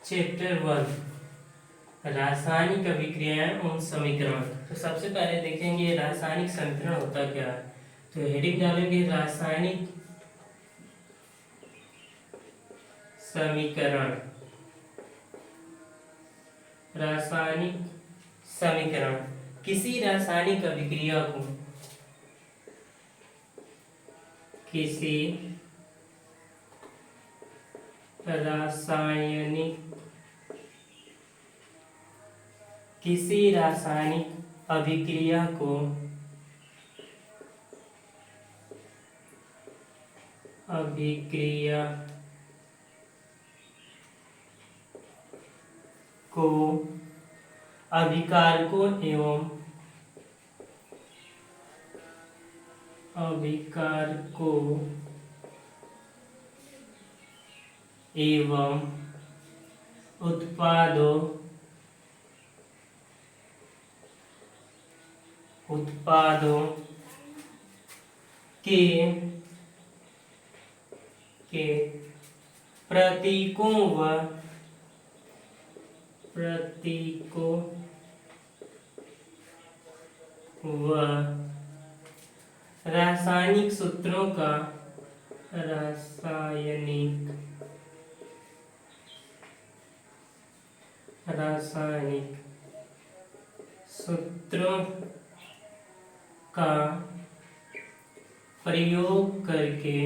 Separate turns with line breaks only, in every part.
Chapter 1 रासायनिक अभिक्रियाएं एवं समीकरण। तो सबसे पहले देखेंगे रासायनिक समीकरण होता क्या है। तो हेडिंग डालेंगे रासायनिक समीकरण। रासायनिक समीकरण किसी रासायनिक अभिक्रिया को किसी रासायनिक अभिक्रिया को अभिकारकों एवं उत्पादों के प्रतीकों व रासायनिक सूत्रों का प्रयोग करके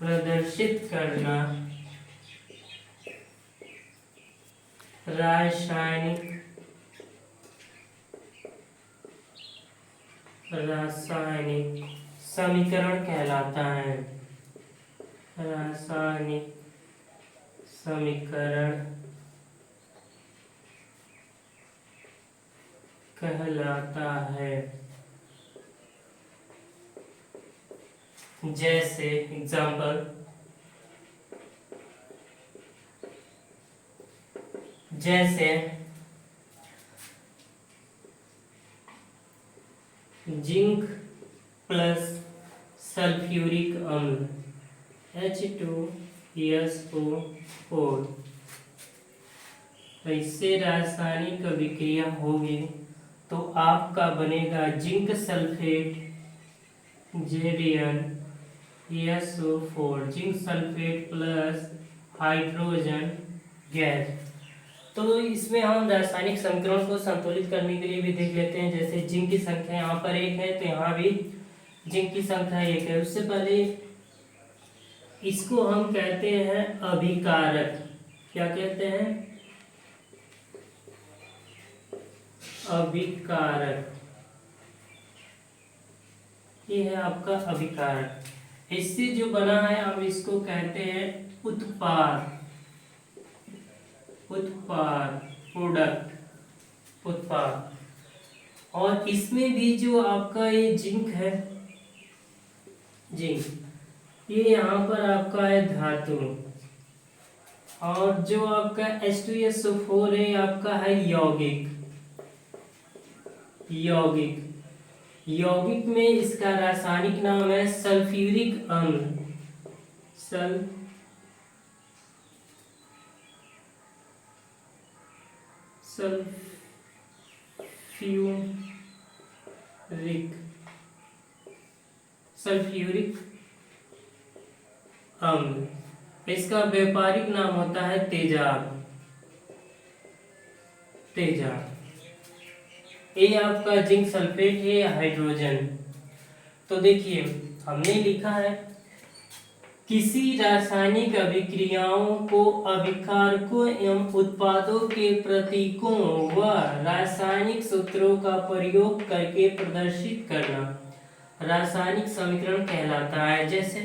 प्रदर्शित करना रासायनिक समीकरण कहलाता है। रासायनिक समीकरण कहलाता है। जैसे एग्जाम्पल, जैसे जिंक प्लस सल्फ्यूरिक अम्ल H2SO4, इससे रासायनिक अभिक्रिया होगी तो आपका बनेगा zinc sulphate ZnSO4, zinc sulphate plus hydrogen gas. तो इसमें हम रासायनिक समीकरण को संतुलित करने के लिए भी देख लेते हैं। जैसे जिंक की संख्या यहाँ पर 1 है तो यहाँ भी जिंक की संख्या 1 है। उससे पहले इसको हम कहते हैं अभिकारक। क्या कहते हैं? अभिकारक। ये है आपका अभिकारक। इससे जो बना है हम इसको कहते हैं उत्पाद। प्रोडक्ट, उत्पाद। और इसमें भी जो आपका ये जिंक है, जिंक, ये यहाँ पर आपका है धातु, और जो आपका H2SO4 है आपका है यौगिक। यौगिक में इसका रासायनिक नाम है सल्फ्यूरिक अम्ल। सल्फ्यूरिक अम्ल। इसका व्यापारिक नाम होता है तेजाब। ये आपका जिंक सल्फेट है या हाइड्रोजन। तो देखिए हमने लिखा है किसी रासायनिक अभिक्रियाओं को अभिकारकों एवं उत्पादों के प्रतीकों व रासायनिक सूत्रों का प्रयोग करके प्रदर्शित करना रासायनिक समीकरण कहलाता है। जैसे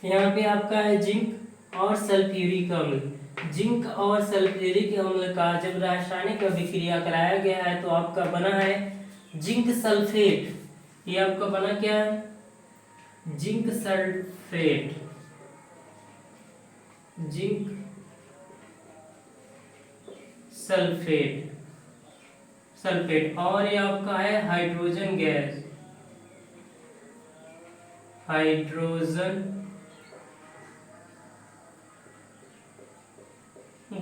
यहाँ पे आपका है जिंक और सल्फ्यूरिक अम्ल। जिंक और सल्फ्यूरिक अम्ल का जब रासायनिक अभिक्रिया कराया गया है तो आपका बना है जिंक सल्फेट। ये आपका बना क्या है? Zinc sulphate. Zinc sulphate sulphate. और ये आपका है हाइड्रोजन गैस, हाइड्रोजन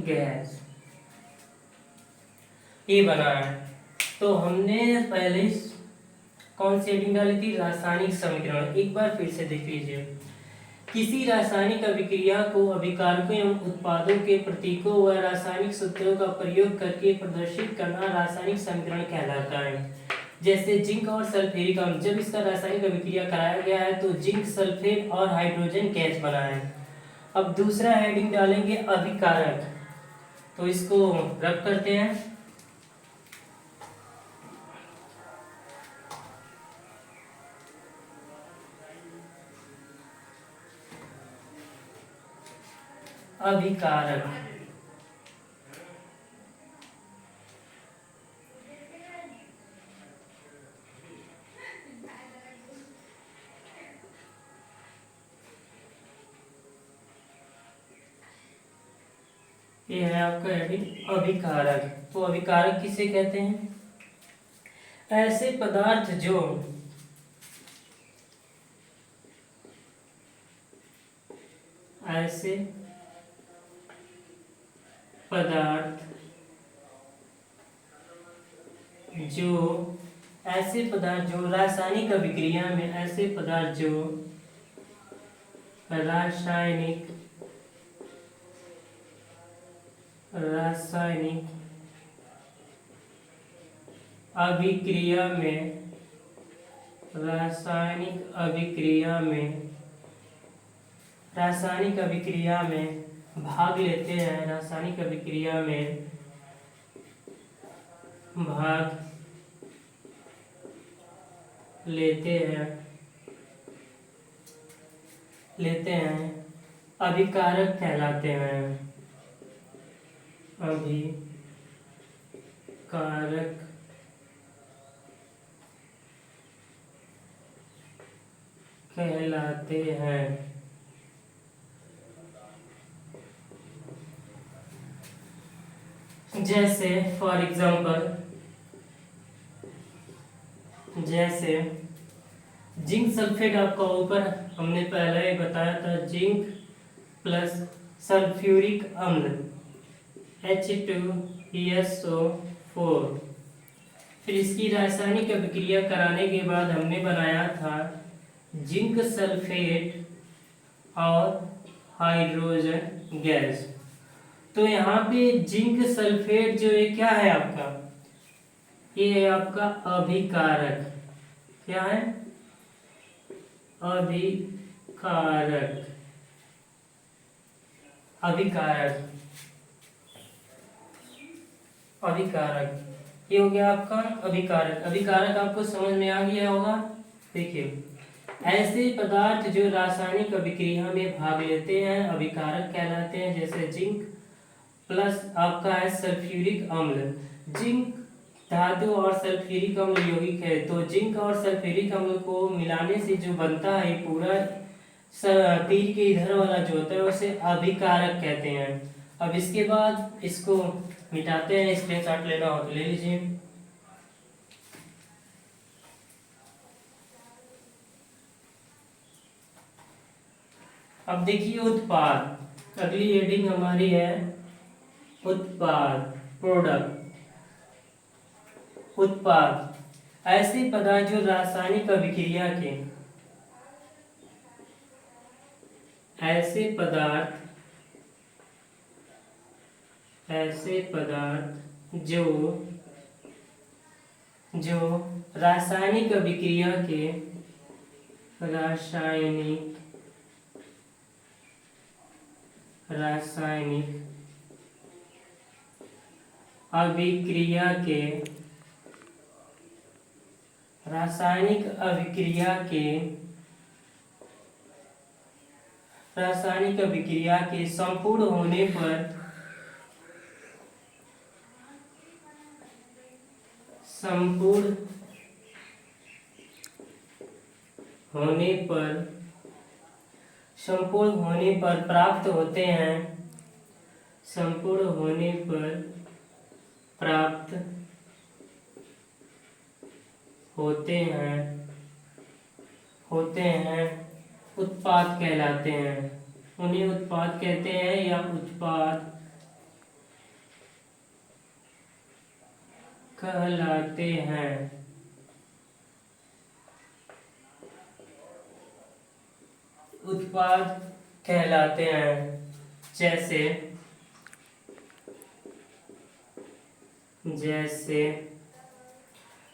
गैस, ये बना है। तो हमने पहले कौन सी हेडिंग डाली थी? रासायनिक समीकरण। एक बार फिर से देख लीजिए। किसी रासायनिक अभिक्रिया को अभिकारकों एवं उत्पादों के प्रतीकों व रासायनिक सूत्रों का प्रयोग करके प्रदर्शित करना रासायनिक समीकरण कहलाता है। जैसे जिंक और सल्फ्यूरिक अम्ल, जब इसका रासायनिक अभिक्रिया कराया गया है तो जिंक सल्फेट और हाइड्रोजन गैस बना है। अब दूसरा हेडिंग डालेंगे अभिकारक, तो इसको रब करते हैं। अभिकारक, ये है आपका हेडिंग अभिकारक। तो अभिकारक किसे कहते हैं? ऐसे पदार्थ जो ऐसे पदार्थ जो रासायनिक अभिक्रिया में, ऐसे पदार्थ जो रासायनिक अभिक्रिया में भाग लेते हैं, रासायनिक अभिक्रिया में भाग लेते हैं अभिकारक कहलाते हैं। अभिकारक कहलाते हैं। जैसे फॉर एग्जाम्पल, जैसे जिंक सल्फेट, आपका ऊपर हमने पहले ही बताया था, जिंक प्लस सल्फ्यूरिक अम्ल H2SO4। फिर इसकी रासायनिक अभिक्रिया कराने के बाद हमने बनाया था जिंक सल्फेट और हाइड्रोजन गैस। तो यहाँ पे जिंक सल्फेट जो है क्या है आपका? ये है आपका अभिकारक। क्या है? अभिकारक। ये हो गया आपका अभिकारक। अभिकारक आपको समझ में आ गया होगा। देखिए, ऐसे पदार्थ जो रासायनिक अभिक्रिया में भाग लेते हैं अभिकारक कहलाते हैं। जैसे जिंक प्लस आपका है सल्फ्यूरिक अम्ल। जिंक धातु और सल्फ्यूरिक अम्ल यौगिक है, तो जिंक और सल्फ्यूरिक अम्ल को मिलाने से जो बनता है पूरा तीर के इधर वाला जो होता है उसे अभिकारक कहते हैं। अब इसके बाद इसको मिटाते हैं, स्क्रीनशॉट लेना हो तो ले लीजिए। अब देखिए उत्पाद, अगली हेडिंग हमारी है उत्पाद, प्रोडक्ट। उत्पाद ऐसे पदार्थ जो रासायनिक अभिक्रिया के, ऐसे पदार्थ जो रासायनिक अभिक्रिया के, रासायनिक अभिक्रिया के रासायनिक अभिक्रिया के संपूर्ण होने पर प्राप्त होते हैं, संपूर्ण होने पर प्राप्त होते हैं उत्पाद कहलाते हैं। उन्हें उत्पाद कहते हैं या उत्पाद कहलाते हैं। उत्पाद कहलाते हैं। जैसे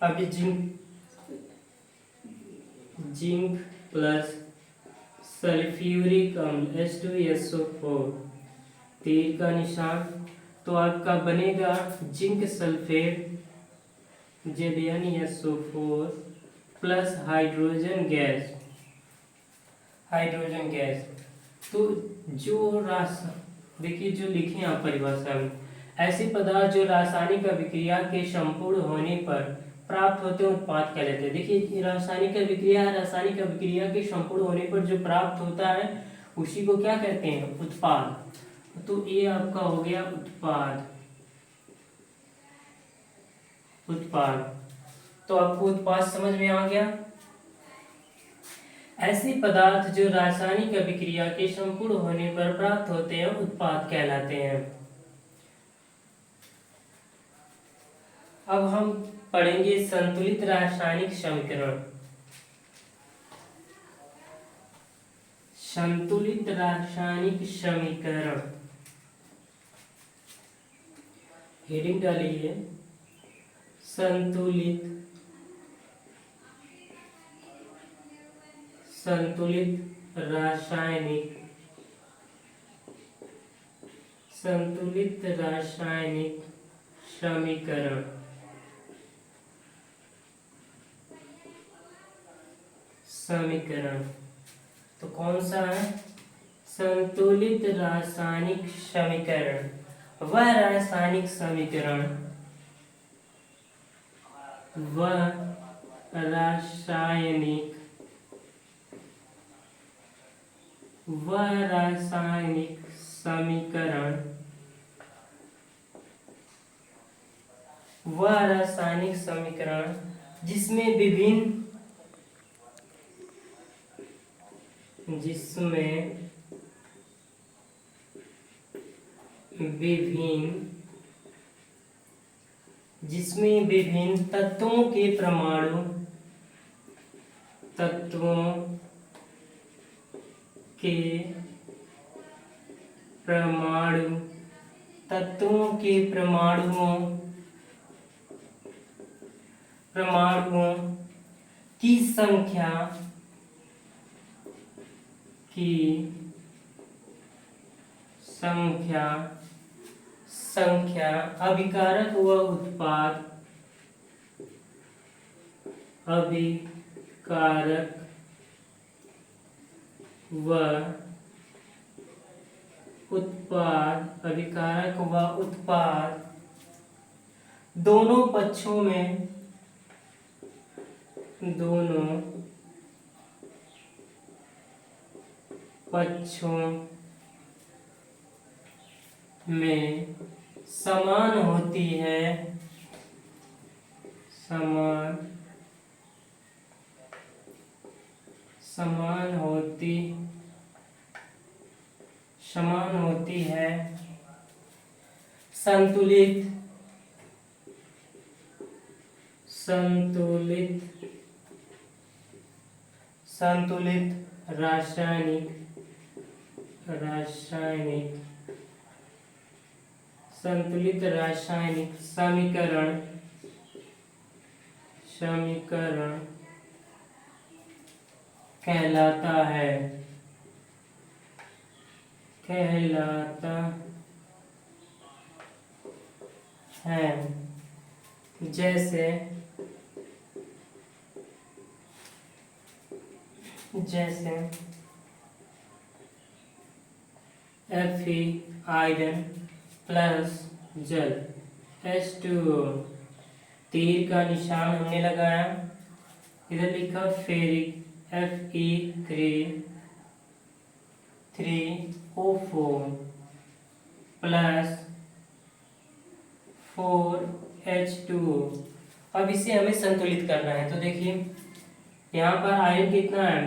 अभी जिंक प्लस सल्फ्यूरिक अम्ल H2SO4 तीर का निशान, तो आपका बनेगा zinc sulphate ZnSO4 plus hydrogen gas. तो जो देखिए जो लिखे हैं आप परिभाषा में, ऐसे पदार्थ जो रासायनिक अभिक्रिया के संपूर्ण होने पर प्राप्त होते हैं उत्पाद कहलाते हैं। देखिए रासायनिक अभिक्रिया के संपूर्ण होने पर जो प्राप्त होता है उसी को क्या कहते हैं? उत्पाद। तो ये आपका हो गया उत्पाद। तो आपको उत्पाद समझ में आ गया। ऐसे पदार्थ जो रासायनिक अभिक्रिया के संपूर्ण होने पर प्राप्त होते हैं उत्पाद कहलाते हैं। अब हम पढ़ेंगे संतुलित रासायनिक समीकरण। संतुलित रासायनिक समीकरण हेडिंग डालिए संतुलित रासायनिक समीकरण। तो कौन सा है? संतुलित रासायनिक समीकरण वह रासायनिक समीकरण जिसमें विभिन्न तत्वों के परमाणुओं की संख्या अभिकारक व उत्पाद दोनों पक्षों में समान होती है। संतुलित रासायनिक समीकरण कहलाता है। जैसे Fe आयरन प्लस जल H2O तीर का निशान हमने लगाया, इधर लिखा फेरिक Fe3O4 प्लस 4H2O। अब इसे हमें संतुलित करना है। तो देखिए यहाँ पर आयरन कितना है,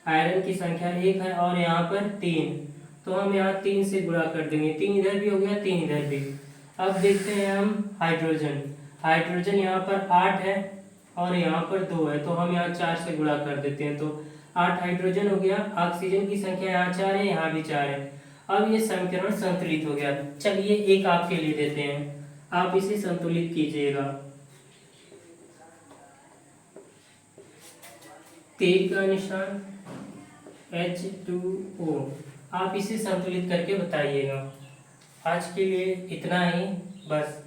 आयरन की संख्या 1 है और यहाँ पर 3, तो हम यहाँ 3 से गुणा कर देंगे, 3 इधर भी हो गया 3 इधर भी। अब देखते हैं हम हाइड्रोजन, हाइड्रोजन यहाँ पर 8 है और यहाँ पर 2 है, तो हम यहाँ 4 से गुणा कर देते हैं, तो 8 हाइड्रोजन हो गया। ऑक्सीजन की संख्या यहाँ 4 है, यहाँ भी 4 है। अब ये समीकरण संतुलित हो गया। चलिए एक आपके लिए देते हैं, आप इसे संतुलित कीजिएगा। तीर का निशान H2O, आप इसे संतुलित करके बताइएगा। आज के लिए इतना ही बस।